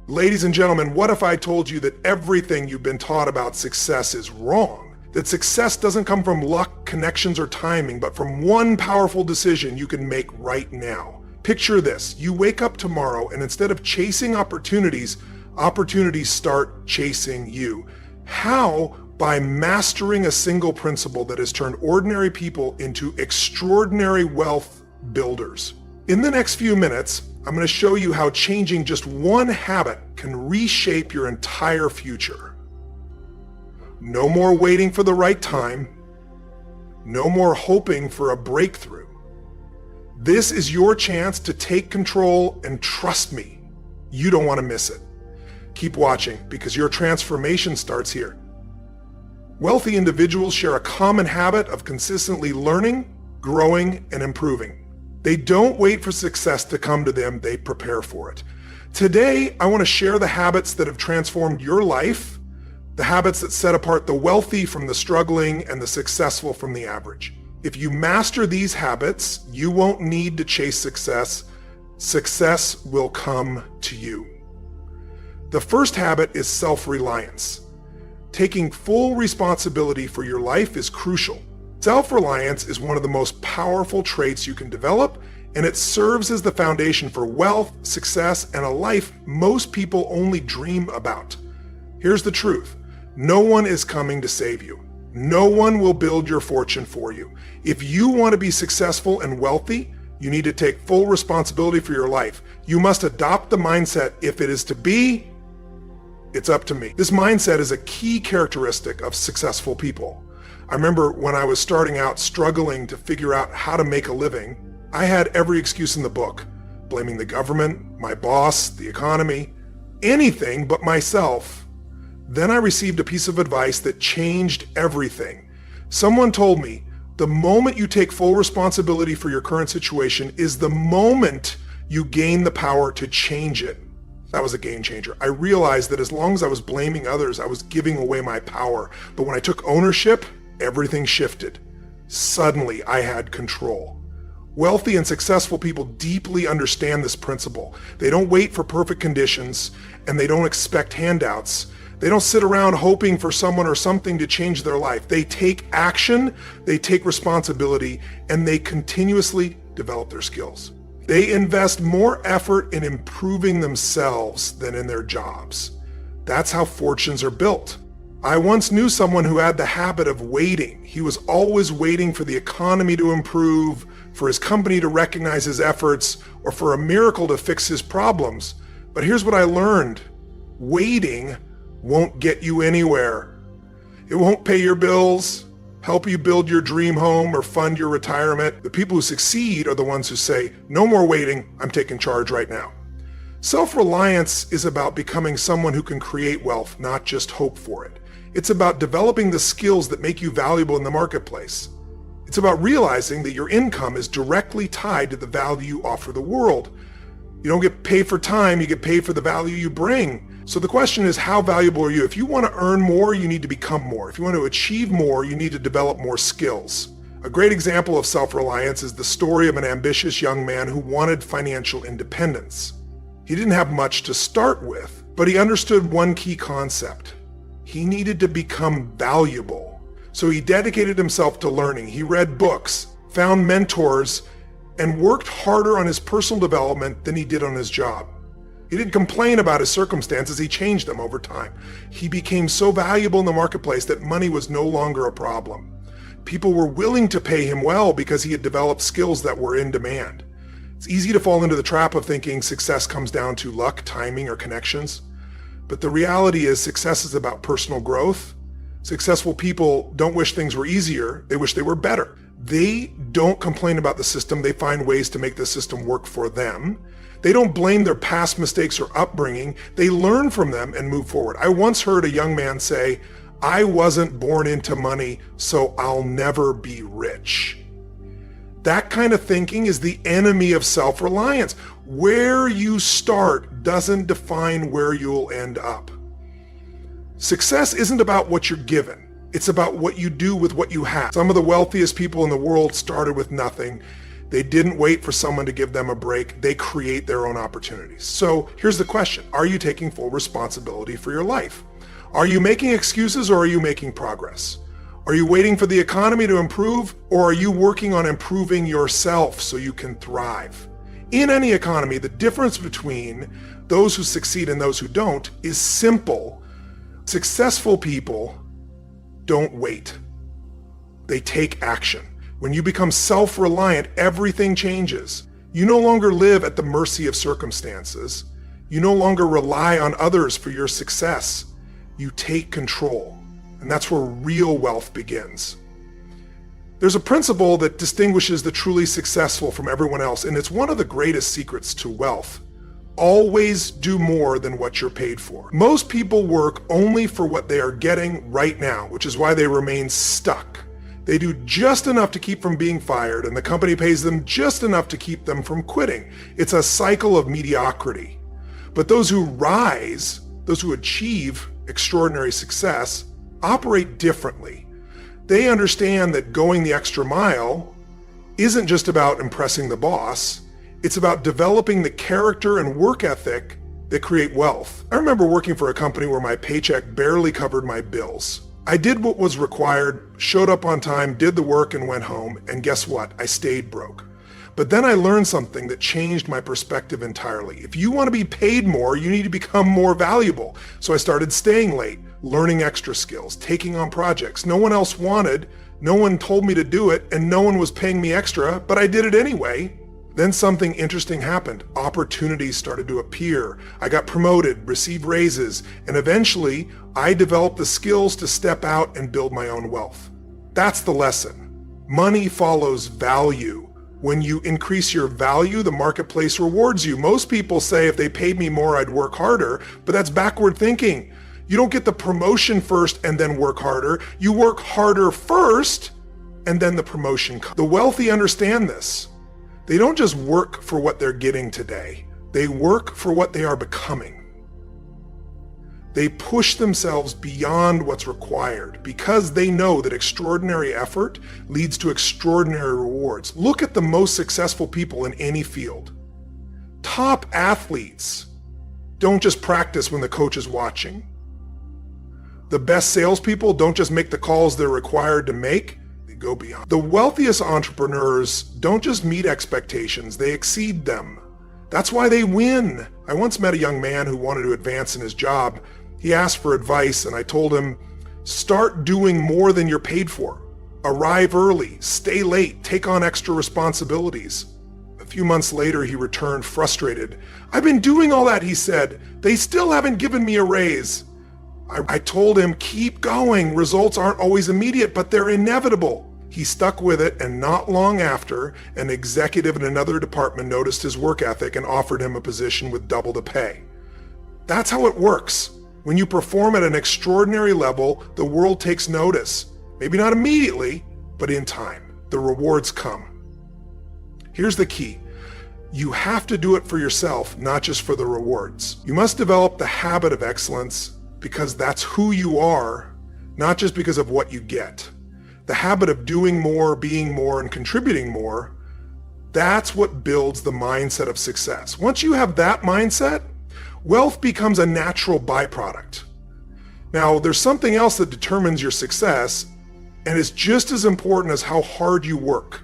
Ladies and gentlemen, what if I told you that everything you've been taught about success is wrong? That success doesn't come from luck, connections, or timing, but from one powerful decision you can make right now. Picture this. You wake up tomorrow and instead of chasing opportunities, opportunities start chasing you. How? By mastering a single principle that has turned ordinary people into extraordinary wealth builders. In the next few minutes, I'm going to show you how changing just one habit can reshape your entire future. No more waiting for the right time. No more hoping for a breakthrough. This is your chance to take control, and trust me, you don't want to miss it. Keep watching because your transformation starts here. Wealthy individuals share a common habit of consistently learning, growing, and improving. They don't wait for success to come to them, they prepare for it. Today, I want to share the habits that have transformed your life, the habits that set apart the wealthy from the struggling and the successful from the average. If you master these habits, you won't need to chase success. Success will come to you. The first habit is self-reliance. Taking full responsibility for your life is crucial. Self-reliance is one of the most powerful traits you can develop, and it serves as the foundation for wealth, success, and a life most people only dream about. Here's the truth. No one is coming to save you. No one will build your fortune for you. If you want to be successful and wealthy, you need to take full responsibility for your life. You must adopt the mindset, if it is to be, it's up to me. This mindset is a key characteristic of successful people. I remember when I was starting out struggling to figure out how to make a living, I had every excuse in the book, blaming the government, my boss, the economy, anything but myself. Then I received a piece of advice that changed everything. Someone told me, the moment you take full responsibility for your current situation is the moment you gain the power to change it. That was a game changer. I realized that as long as I was blaming others, I was giving away my power. But when I took ownership, everything shifted. Suddenly, I had control. Wealthy and successful people deeply understand this principle. They don't wait for perfect conditions, and they don't expect handouts. They don't sit around hoping for someone or something to change their life. They take action, they take responsibility, and they continuously develop their skills. They invest more effort in improving themselves than in their jobs. That's how fortunes are built. I once knew someone who had the habit of waiting. He was always waiting for the economy to improve, for his company to recognize his efforts, or for a miracle to fix his problems. But here's what I learned. Waiting won't get you anywhere. It won't pay your bills, help you build your dream home, or fund your retirement. The people who succeed are the ones who say, no more waiting, I'm taking charge right now. Self-reliance is about becoming someone who can create wealth, not just hope for it. It's about developing the skills that make you valuable in the marketplace. It's about realizing that your income is directly tied to the value you offer the world. You don't get paid for time, you get paid for the value you bring. So the question is, how valuable are you? If you want to earn more, you need to become more. If you want to achieve more, you need to develop more skills. A great example of self-reliance is the story of an ambitious young man who wanted financial independence. He didn't have much to start with, but he understood one key concept. He needed to become valuable. So he dedicated himself to learning. He read books, found mentors, and worked harder on his personal development than he did on his job. He didn't complain about his circumstances, he changed them over time. He became so valuable in the marketplace that money was no longer a problem. People were willing to pay him well because he had developed skills that were in demand. It's easy to fall into the trap of thinking success comes down to luck, timing, or connections. But the reality is success is about personal growth. Successful people don't wish things were easier, they wish they were better. They don't complain about the system, they find ways to make the system work for them. They don't blame their past mistakes or upbringing, they learn from them and move forward. I once heard a young man say, I wasn't born into money, so I'll never be rich. That kind of thinking is the enemy of self-reliance. Where you start doesn't define where you'll end up. Success isn't about what you're given. It's about what you do with what you have. Some of the wealthiest people in the world started with nothing. They didn't wait for someone to give them a break. They create their own opportunities. So here's the question. Are you taking full responsibility for your life? Are you making excuses or are you making progress? Are you waiting for the economy to improve or are you working on improving yourself so you can thrive? In any economy, the difference between those who succeed and those who don't is simple. Successful people don't wait. They take action. When you become self-reliant, everything changes. You no longer live at the mercy of circumstances. You no longer rely on others for your success. You take control. And that's where real wealth begins. There's a principle that distinguishes the truly successful from everyone else, and it's one of the greatest secrets to wealth. Always do more than what you're paid for. Most people work only for what they are getting right now, which is why they remain stuck. They do just enough to keep from being fired, and the company pays them just enough to keep them from quitting. It's a cycle of mediocrity. But those who rise, those who achieve extraordinary success, operate differently. They understand that going the extra mile isn't just about impressing the boss. It's about developing the character and work ethic that create wealth. I remember working for a company where my paycheck barely covered my bills. I did what was required, showed up on time, did the work, and went home. And guess what? I stayed broke. But then I learned something that changed my perspective entirely. If you want to be paid more, you need to become more valuable. So I started staying late, learning extra skills, taking on projects no one else wanted, no one told me to do it, and no one was paying me extra, but I did it anyway. Then something interesting happened. Opportunities started to appear. I got promoted, received raises, and eventually I developed the skills to step out and build my own wealth. That's the lesson. Money follows value. When you increase your value, the marketplace rewards you. Most people say if they paid me more, I'd work harder, but that's backward thinking. You don't get the promotion first and then work harder. You work harder first and then the promotion comes. The wealthy understand this. They don't just work for what they're getting today. They work for what they are becoming. They push themselves beyond what's required because they know that extraordinary effort leads to extraordinary rewards. Look at the most successful people in any field. Top athletes don't just practice when the coach is watching. The best salespeople don't just make the calls they're required to make, they go beyond. The wealthiest entrepreneurs don't just meet expectations, they exceed them. That's why they win. I once met a young man who wanted to advance in his job. He asked for advice and I told him, start doing more than you're paid for. Arrive early, stay late, take on extra responsibilities. A few months later, he returned frustrated. I've been doing all that, he said. They still haven't given me a raise. I told him, keep going. Results aren't always immediate, but they're inevitable. He stuck with it, and not long after, an executive in another department noticed his work ethic and offered him a position with double the pay. That's how it works. When you perform at an extraordinary level, the world takes notice. Maybe not immediately, but in time. The rewards come. Here's the key. You have to do it for yourself, not just for the rewards. You must develop the habit of excellence because that's who you are, not just because of what you get. The habit of doing more, being more, and contributing more, that's what builds the mindset of success. Once you have that mindset, wealth becomes a natural byproduct. Now, there's something else that determines your success, and it's just as important as how hard you work.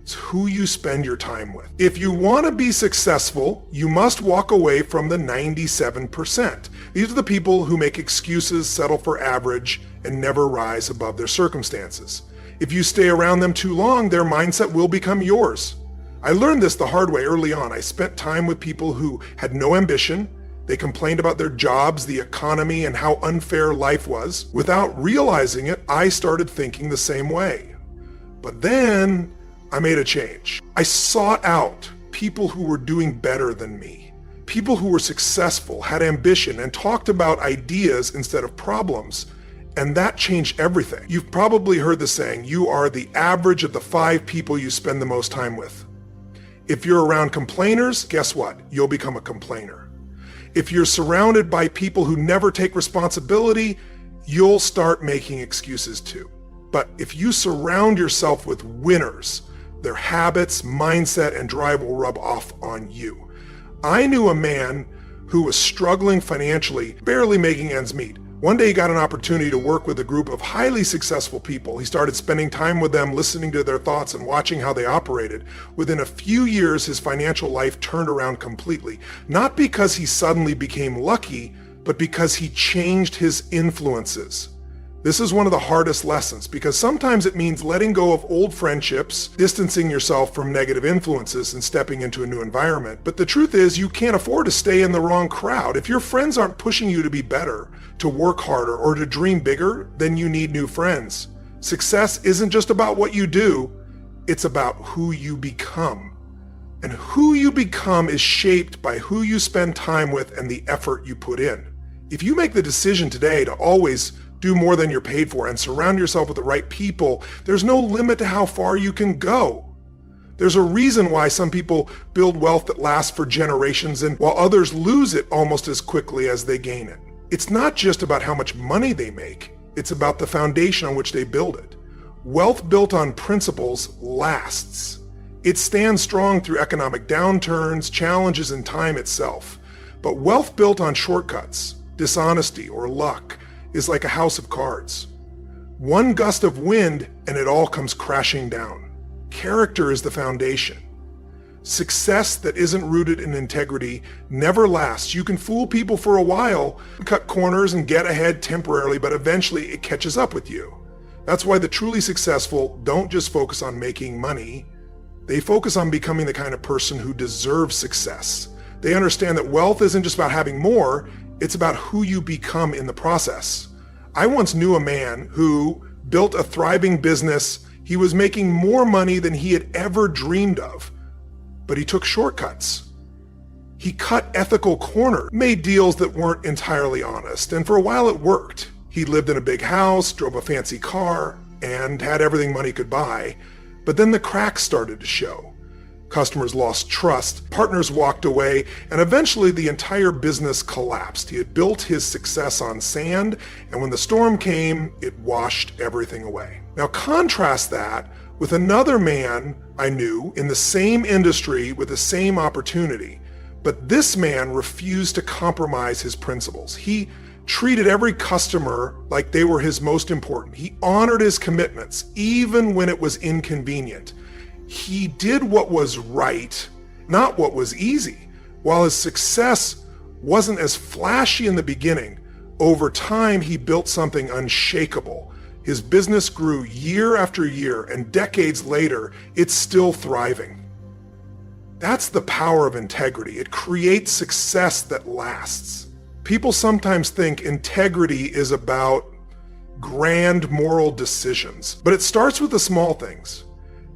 It's who you spend your time with. If you want to be successful, you must walk away from the 97%. These are the people who make excuses, settle for average, and never rise above their circumstances. If you stay around them too long, their mindset will become yours. I learned this the hard way early on. I spent time with people who had no ambition. They complained about their jobs, the economy, and how unfair life was. Without realizing it, I started thinking the same way. But then I made a change. I sought out people who were doing better than me, people who were successful, had ambition, and talked about ideas instead of problems. And that changed everything. You've probably heard the saying, you are the average of the 5 people you spend the most time with. If you're around complainers, guess what? You'll become a complainer. If you're surrounded by people who never take responsibility, you'll start making excuses too. But if you surround yourself with winners, Their habits, mindset, and drive will rub off on you. I knew a man who was struggling financially, barely making ends meet. One day he got an opportunity to work with a group of highly successful people. He started spending time with them, listening to their thoughts and watching how they operated. Within a few years, his financial life turned around completely. Not because he suddenly became lucky, but because he changed his influences. This is one of the hardest lessons because sometimes it means letting go of old friendships, distancing yourself from negative influences and stepping into a new environment. But the truth is you can't afford to stay in the wrong crowd. If your friends aren't pushing you to be better, to work harder, or to dream bigger, then you need new friends. Success isn't just about what you do, it's about who you become. And who you become is shaped by who you spend time with and the effort you put in. If you make the decision today to always do more than you're paid for and surround yourself with the right people, there's no limit to how far you can go. There's a reason why some people build wealth that lasts for generations and while others lose it almost as quickly as they gain it. It's not just about how much money they make, it's about the foundation on which they build it. Wealth built on principles lasts. It stands strong through economic downturns, challenges, and time itself. But wealth built on shortcuts, dishonesty, or luck is like a house of cards. One gust of wind and it all comes crashing down. Character is the foundation. Success that isn't rooted in integrity never lasts. You can fool people for a while, cut corners and get ahead temporarily, but eventually it catches up with you. That's why the truly successful don't just focus on making money. They focus on becoming the kind of person who deserves success. They understand that wealth isn't just about having more, it's about who you become in the process. I once knew a man who built a thriving business. He was making more money than he had ever dreamed of, but he took shortcuts. He cut ethical corners, made deals that weren't entirely honest, and for a while it worked. He lived in a big house, drove a fancy car, and had everything money could buy, but then the cracks started to show. Customers lost trust, partners walked away, and eventually the entire business collapsed. He had built his success on sand, and when the storm came, it washed everything away. Now contrast that with another man I knew in the same industry with the same opportunity, but this man refused to compromise his principles. He treated every customer like they were his most important. He honored his commitments, even when it was inconvenient. He did what was right, not what was easy. While his success wasn't as flashy in the beginning, over time he built something unshakable. His business grew year after year, and decades later, it's still thriving. That's the power of integrity. It creates success that lasts. People sometimes think integrity is about grand moral decisions, but it starts with the small things.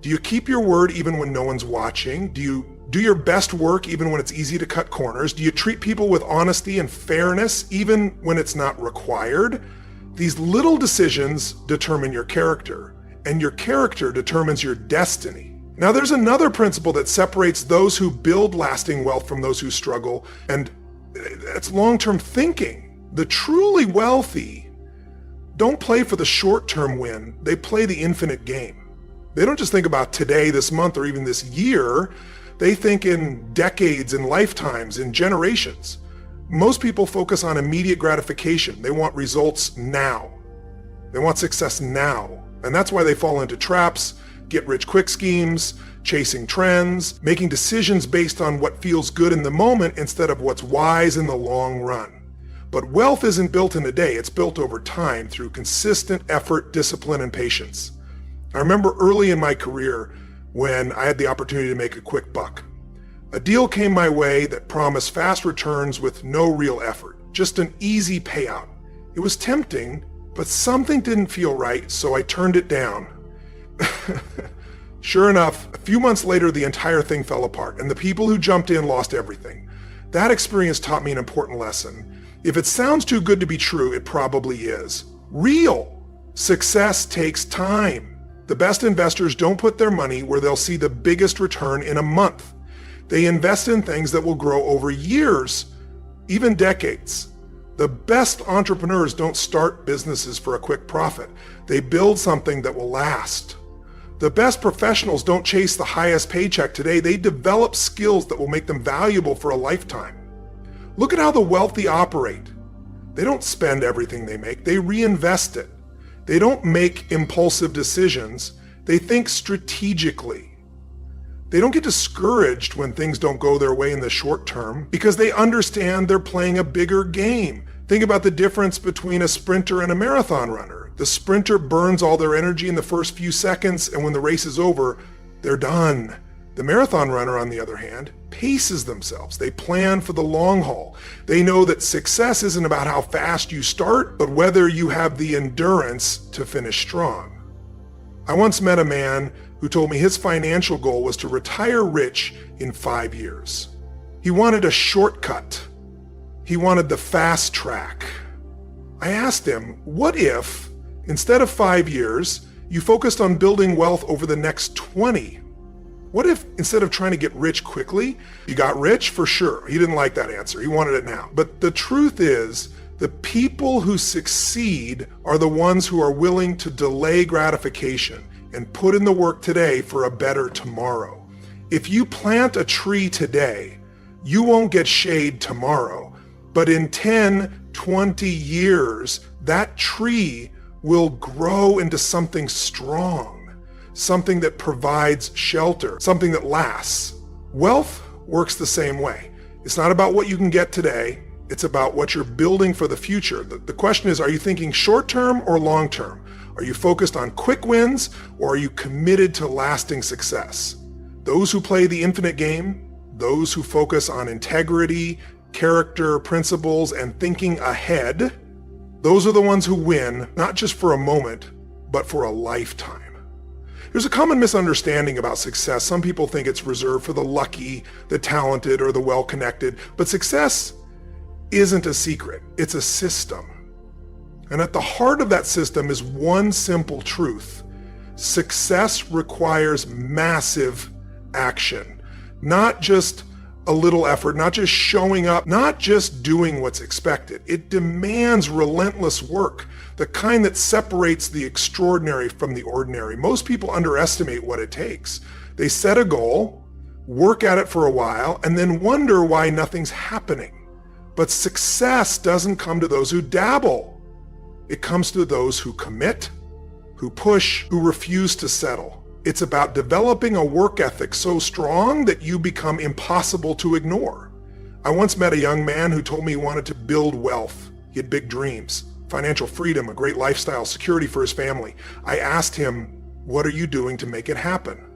Do you keep your word even when no one's watching? Do you do your best work even when it's easy to cut corners? Do you treat people with honesty and fairness even when it's not required? These little decisions determine your character, and your character determines your destiny. Now there's another principle that separates those who build lasting wealth from those who struggle, and that's long-term thinking. The truly wealthy don't play for the short-term win, they play the infinite game. They don't just think about today, this month, or even this year. They think in decades, in lifetimes, in generations. Most people focus on immediate gratification. They want results now. They want success now. And that's why they fall into traps, get-rich-quick schemes, chasing trends, making decisions based on what feels good in the moment instead of what's wise in the long run. But wealth isn't built in a day. It's built over time through consistent effort, discipline, and patience. I remember early in my career when I had the opportunity to make a quick buck. A deal came my way that promised fast returns with no real effort, just an easy payout. It was tempting, but something didn't feel right, so I turned it down. Sure enough, a few months later, the entire thing fell apart, and the people who jumped in lost everything. That experience taught me an important lesson. If it sounds too good to be true, it probably is. Real success takes time. The best investors don't put their money where they'll see the biggest return in a month. They invest in things that will grow over years, even decades. The best entrepreneurs don't start businesses for a quick profit. They build something that will last. The best professionals don't chase the highest paycheck today. They develop skills that will make them valuable for a lifetime. Look at how the wealthy operate. They don't spend everything they make. They reinvest it. They don't make impulsive decisions. They think strategically. They don't get discouraged when things don't go their way in the short term because they understand they're playing a bigger game. Think about the difference between a sprinter and a marathon runner. The sprinter burns all their energy in the first few seconds, and when the race is over, they're done. The marathon runner, on the other hand, paces themselves. They plan for the long haul. They know that success isn't about how fast you start, but whether you have the endurance to finish strong. I once met a man who told me his financial goal was to retire rich in 5 years. He wanted a shortcut. He wanted the fast track. I asked him, what if, instead of 5 years, you focused on building wealth over the next 20? What if, instead of trying to get rich quickly, you got rich? For sure. He didn't like that answer. He wanted it now. But the truth is, the people who succeed are the ones who are willing to delay gratification and put in the work today for a better tomorrow. If you plant a tree today, you won't get shade tomorrow. But in 10, 20 years, that tree will grow into something strong, something that provides shelter, something that lasts. Wealth works the same way. It's not about what you can get today. It's about what you're building for the future. The question is, are you thinking short-term or long-term? Are you focused on quick wins, or are you committed to lasting success? Those who play the infinite game, those who focus on integrity, character, principles, and thinking ahead, those are the ones who win, not just for a moment, but for a lifetime. There's a common misunderstanding about success. Some people think it's reserved for the lucky, the talented, or the well-connected, but success isn't a secret. It's a system. And at the heart of that system is one simple truth. Success requires massive action, not just a little effort, not just showing up, not just doing what's expected. It demands relentless work, the kind that separates the extraordinary from the ordinary. Most people underestimate what it takes. They set a goal, work at it for a while, and then wonder why nothing's happening. But success doesn't come to those who dabble. It comes to those who commit, who push, who refuse to settle. It's about developing a work ethic so strong that you become impossible to ignore. I once met a young man who told me he wanted to build wealth. He had big dreams, financial freedom, a great lifestyle, security for his family. I asked him, what are you doing to make it happen?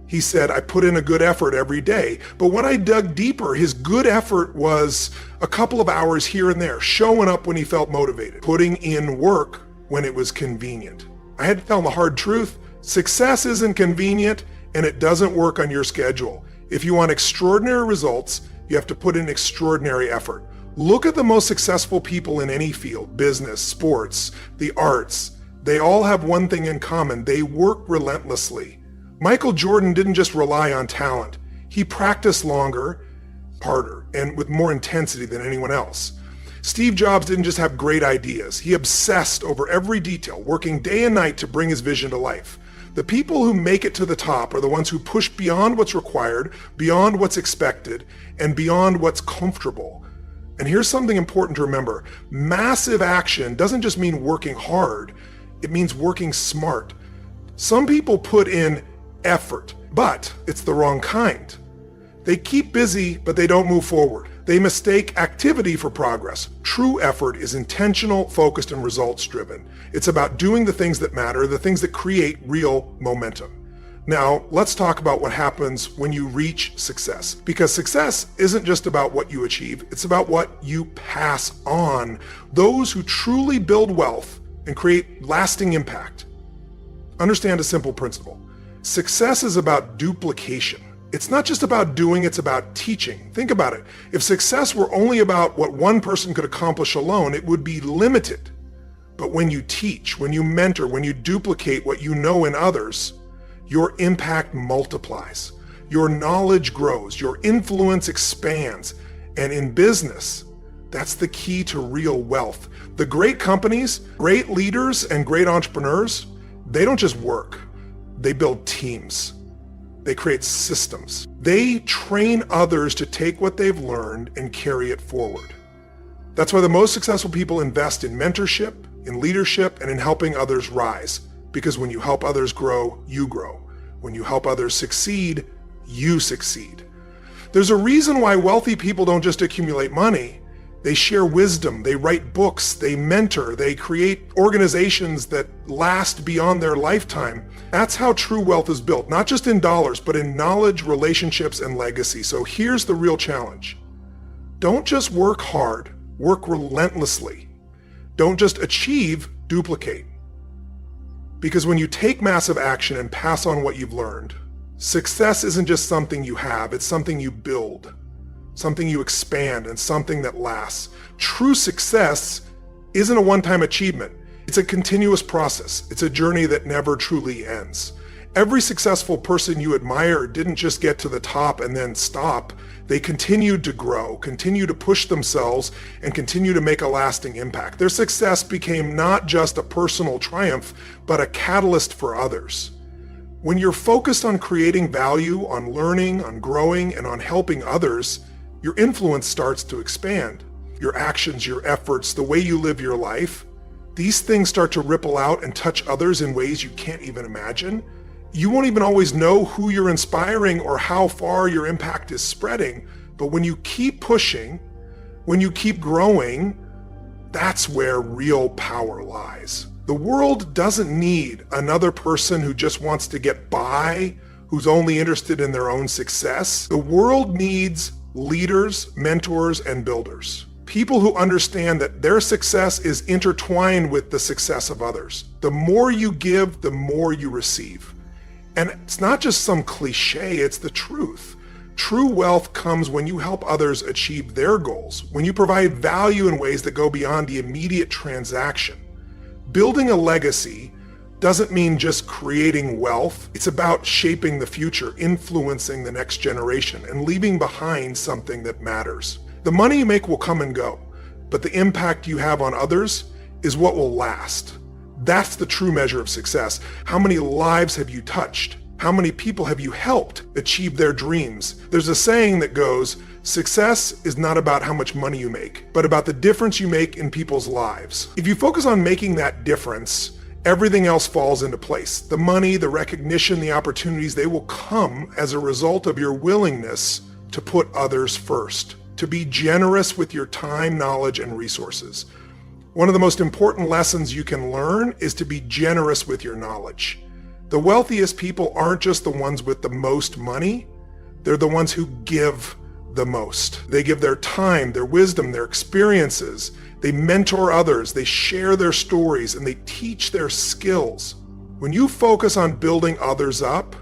He said, I put in a good effort every day. But when I dug deeper, his good effort was a couple of hours here and there, showing up when he felt motivated, putting in work when it was convenient. I had to tell him the hard truth. Success isn't convenient, and it doesn't work on your schedule. If you want extraordinary results, you have to put in extraordinary effort. Look at the most successful people in any field, business, sports, the arts. They all have one thing in common. They work relentlessly. Michael Jordan didn't just rely on talent. He practiced longer, harder, and with more intensity than anyone else. Steve Jobs didn't just have great ideas. He obsessed over every detail, working day and night to bring his vision to life. The people who make it to the top are the ones who push beyond what's required, beyond what's expected, and beyond what's comfortable. And here's something important to remember. Massive action doesn't just mean working hard. It means working smart. Some people put in effort, but it's the wrong kind. They keep busy, but they don't move forward. They mistake activity for progress. True effort is intentional, focused, and results-driven. It's about doing the things that matter, the things that create real momentum. Now, let's talk about what happens when you reach success. Because success isn't just about what you achieve, it's about what you pass on. Those who truly build wealth and create lasting impact understand a simple principle. Success is about duplication. It's not just about doing, it's about teaching. Think about it. If success were only about what one person could accomplish alone, it would be limited. But when you teach, when you mentor, when you duplicate what you know in others, your impact multiplies. Your knowledge grows, your influence expands. And in business, that's the key to real wealth. The great companies, great leaders, and great entrepreneurs, they don't just work. They build teams. They create systems. They train others to take what they've learned and carry it forward. That's why the most successful people invest in mentorship, in leadership, and in helping others rise. Because when you help others grow, you grow. When you help others succeed, you succeed. There's a reason why wealthy people don't just accumulate money. They share wisdom, they write books, they mentor, they create organizations that last beyond their lifetime. That's how true wealth is built, not just in dollars, but in knowledge, relationships, and legacy. So here's the real challenge. Don't just work hard, work relentlessly. Don't just achieve, duplicate. Because when you take massive action and pass on what you've learned, success isn't just something you have, it's something you build. Something you expand, and something that lasts. True success isn't a one-time achievement. It's a continuous process. It's a journey that never truly ends. Every successful person you admire didn't just get to the top and then stop. They continued to grow, continue to push themselves, and continue to make a lasting impact. Their success became not just a personal triumph, but a catalyst for others. When you're focused on creating value, on learning, on growing, and on helping others, your influence starts to expand. Your actions, your efforts, the way you live your life, these things start to ripple out and touch others in ways you can't even imagine. You won't even always know who you're inspiring or how far your impact is spreading, but when you keep pushing, when you keep growing, that's where real power lies. The world doesn't need another person who just wants to get by, who's only interested in their own success. The world needs leaders, mentors, and builders. People who understand that their success is intertwined with the success of others. The more you give, the more you receive. And it's not just some cliche, it's the truth. True wealth comes when you help others achieve their goals, when you provide value in ways that go beyond the immediate transaction. Building a legacy doesn't mean just creating wealth. It's about shaping the future, influencing the next generation, and leaving behind something that matters. The money you make will come and go, but the impact you have on others is what will last. That's the true measure of success. How many lives have you touched? How many people have you helped achieve their dreams? There's a saying that goes, success is not about how much money you make, but about the difference you make in people's lives. If you focus on making that difference, everything else falls into place. The money, the recognition, the opportunities, they will come as a result of your willingness to put others first, to be generous with your time, knowledge, and resources. One of the most important lessons you can learn is to be generous with your knowledge. The wealthiest people aren't just the ones with the most money, they're the ones who give the most. They give their time, their wisdom, their experiences. They mentor others, they share their stories, and they teach their skills. When you focus on building others up,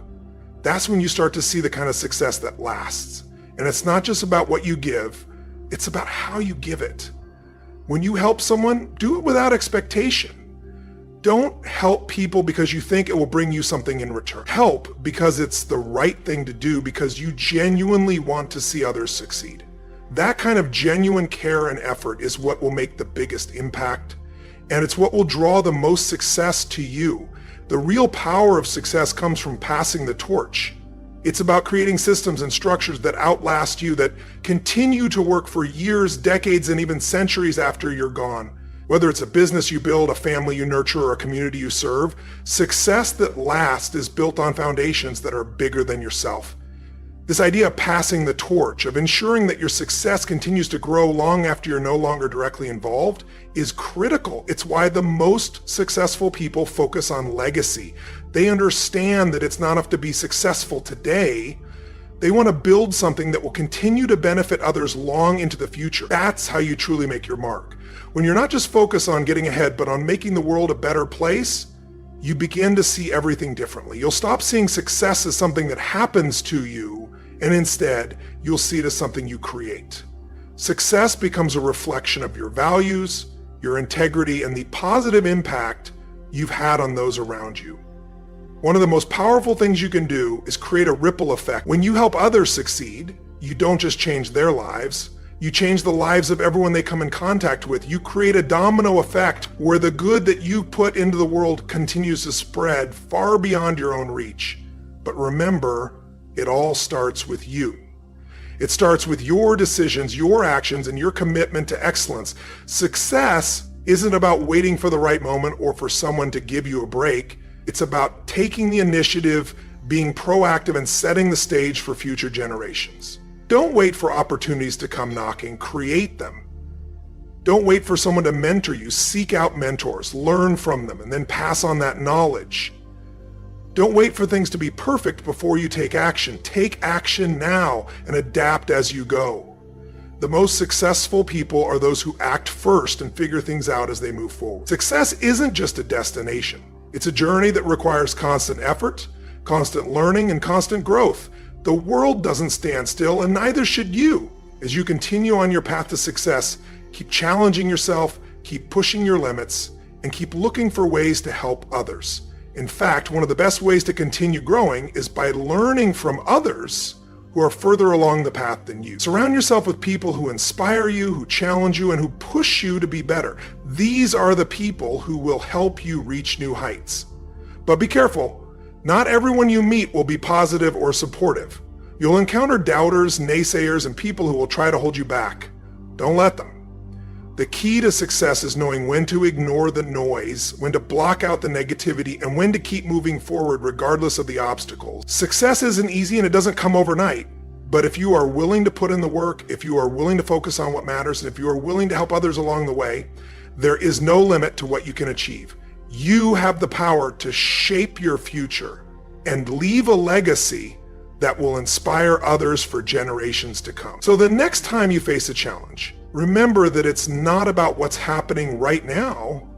that's when you start to see the kind of success that lasts. And it's not just about what you give, it's about how you give it. When you help someone, do it without expectation. Don't help people because you think it will bring you something in return. Help because it's the right thing to do, because you genuinely want to see others succeed. That kind of genuine care and effort is what will make the biggest impact, and it's what will draw the most success to you. The real power of success comes from passing the torch. It's about creating systems and structures that outlast you, that continue to work for years, decades, and even centuries after you're gone. Whether it's a business you build, a family you nurture, or a community you serve, success that lasts is built on foundations that are bigger than yourself. This idea of passing the torch, of ensuring that your success continues to grow long after you're no longer directly involved, is critical. It's why the most successful people focus on legacy. They understand that it's not enough to be successful today. They want to build something that will continue to benefit others long into the future. That's how you truly make your mark. When you're not just focused on getting ahead, but on making the world a better place, you begin to see everything differently. You'll stop seeing success as something that happens to you, and instead, you'll see it as something you create. Success becomes a reflection of your values, your integrity, and the positive impact you've had on those around you. One of the most powerful things you can do is create a ripple effect. When you help others succeed, you don't just change their lives, You change the lives of everyone they come in contact with. You create a domino effect where the good that you put into the world continues to spread far beyond your own reach. But remember, it all starts with you. It starts with your decisions, your actions, and your commitment to excellence. Success isn't about waiting for the right moment or for someone to give you a break. It's about taking the initiative, being proactive, and setting the stage for future generations. Don't wait for opportunities to come knocking, create them. Don't wait for someone to mentor you. Seek out mentors, learn from them, and then pass on that knowledge. Don't wait for things to be perfect before you take action. Take action now and adapt as you go. The most successful people are those who act first and figure things out as they move forward. Success isn't just a destination. It's a journey that requires constant effort, constant learning, and constant growth. The world doesn't stand still, and neither should you. As you continue on your path to success, keep challenging yourself, keep pushing your limits, and keep looking for ways to help others. In fact, one of the best ways to continue growing is by learning from others who are further along the path than you. Surround yourself with people who inspire you, who challenge you, and who push you to be better. These are the people who will help you reach new heights. But be careful. Not everyone you meet will be positive or supportive. You'll encounter doubters, naysayers, and people who will try to hold you back. Don't let them. The key to success is knowing when to ignore the noise, when to block out the negativity, and when to keep moving forward regardless of the obstacles. Success isn't easy and it doesn't come overnight. But if you are willing to put in the work, if you are willing to focus on what matters, and if you are willing to help others along the way, there is no limit to what you can achieve. You have the power to shape your future and leave a legacy that will inspire others for generations to come. So the next time you face a challenge, remember that it's not about what's happening right now.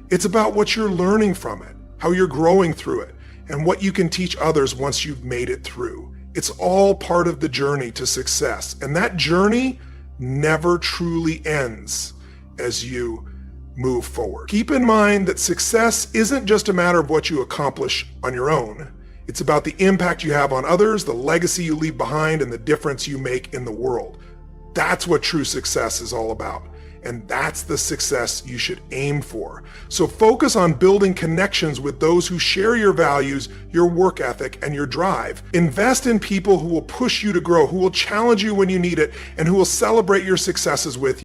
It's about what you're learning from it, how you're growing through it, and what you can teach others once you've made it through. It's all part of the journey to success, and that journey never truly ends as you move forward. Keep in mind that success isn't just a matter of what you accomplish on your own. It's about the impact you have on others, the legacy you leave behind, and the difference you make in the world. That's what true success is all about. And that's the success you should aim for. So focus on building connections with those who share your values, your work ethic, and your drive. Invest in people who will push you to grow, who will challenge you when you need it, and who will celebrate your successes with you.